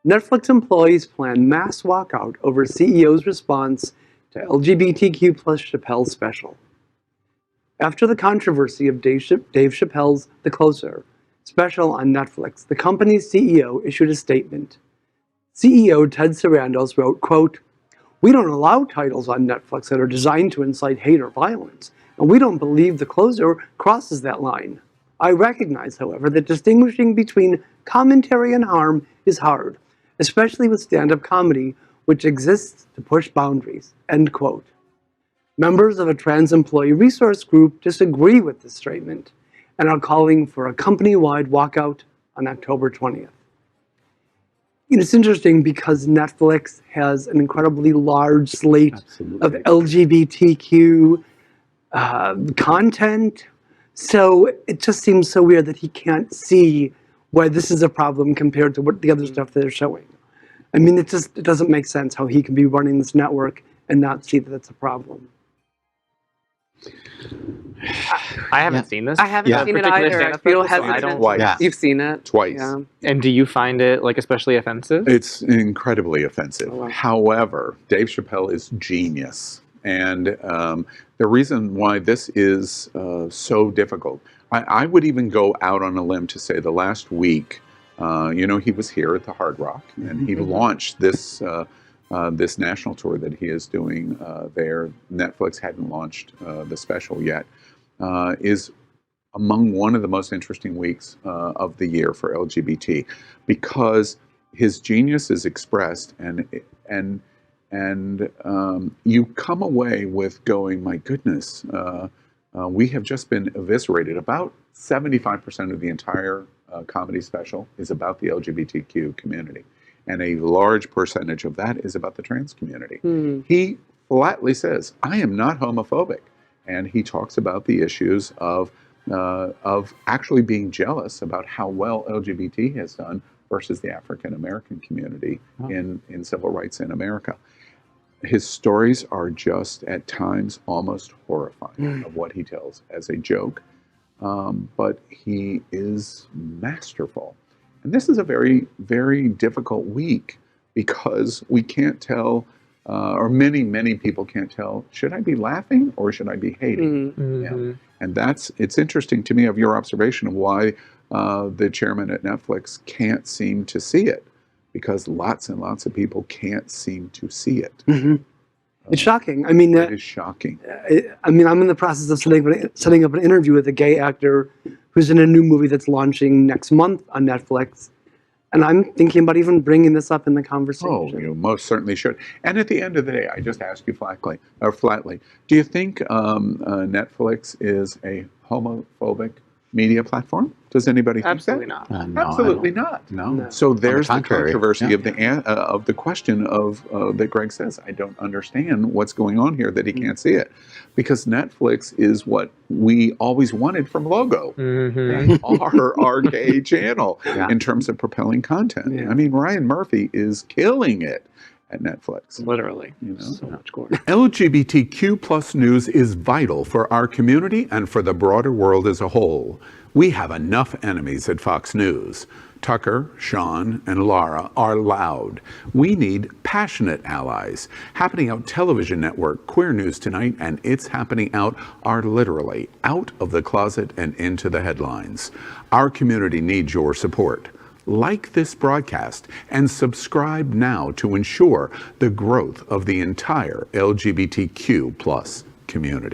Netflix employees plan mass walkout over CEO's response to LGBTQ plus Chappelle special. After the controversy of Dave Chappelle's The Closer special on Netflix, the company's CEO issued a statement. CEO Ted Sarandos wrote, quote, "We don't allow titles on Netflix that are designed to incite hate or violence, and we don't believe The Closer crosses that line. I recognize, however, that distinguishing between commentary and harm is hard, especially with stand-up comedy, which exists to push boundaries," end quote. Members of a trans employee resource group disagree with this statement and are calling for a company-wide walkout on October 20th. It's interesting because Netflix has an incredibly large slate of LGBTQ content, so it just seems so weird that he can't see why this is a problem compared to what the other stuff they're showing. I mean, it doesn't make sense how he can be running this network and not see that it's a problem. I haven't seen this. I haven't seen it either. I feel hesitant. Twice. You've seen it? Twice. Yeah. And do you find it like especially offensive? It's incredibly offensive. Oh, wow. However, Dave Chappelle is genius. And the reason why this is so difficult, I would even go out on a limb to say the last week, he was here at the Hard Rock, and he launched this this national tour that he is doing there. Netflix hadn't launched the special yet. Is among one of the most interesting weeks of the year for LGBT, because his genius is expressed, and you come away with going, my goodness, we have just been eviscerated. About 75% of the entire comedy special is about the LGBTQ community, and a large percentage of that is about the trans community. He flatly says, I am not homophobic. And he talks about the issues of actually being jealous about how well LGBT has done versus the African American community in civil rights in America. His stories are just at times almost horrifying of what he tells as a joke, but he is masterful. And this is a very, very difficult week because we can't tell, or many people can't tell, should I be laughing or should I be hating? And it's interesting to me of your observation of why the chairman at Netflix can't seem to see it, because lots and lots of people can't seem to see it. It's shocking. I mean, it is shocking. I'm in the process of setting up an interview with a gay actor who's in a new movie that's launching next month on Netflix. And I'm thinking about even bringing this up in the conversation. Oh, you most certainly should. And at the end of the day, I just ask you flatly, do you think Netflix is a homophobic media platform? Does anybody think Absolutely that? not. No, absolutely not. No. So there's the contrary. controversy of the question of that Greg says, I don't understand what's going on here that he can't see it. Because Netflix is what we always wanted from Logo. They are our gay channel in terms of propelling content. I mean, Ryan Murphy is killing it at Netflix. Literally. So much gore. LGBTQ plus news is vital for our community and for the broader world as a whole. We have enough enemies at Fox News. Tucker, Sean, and Laura are loud. We need passionate allies. Happening Out Television Network, Queer News Tonight, and It's Happening Out are literally out of the closet and into the headlines. Our community needs your support. Like this broadcast and subscribe now to ensure the growth of the entire LGBTQ plus community.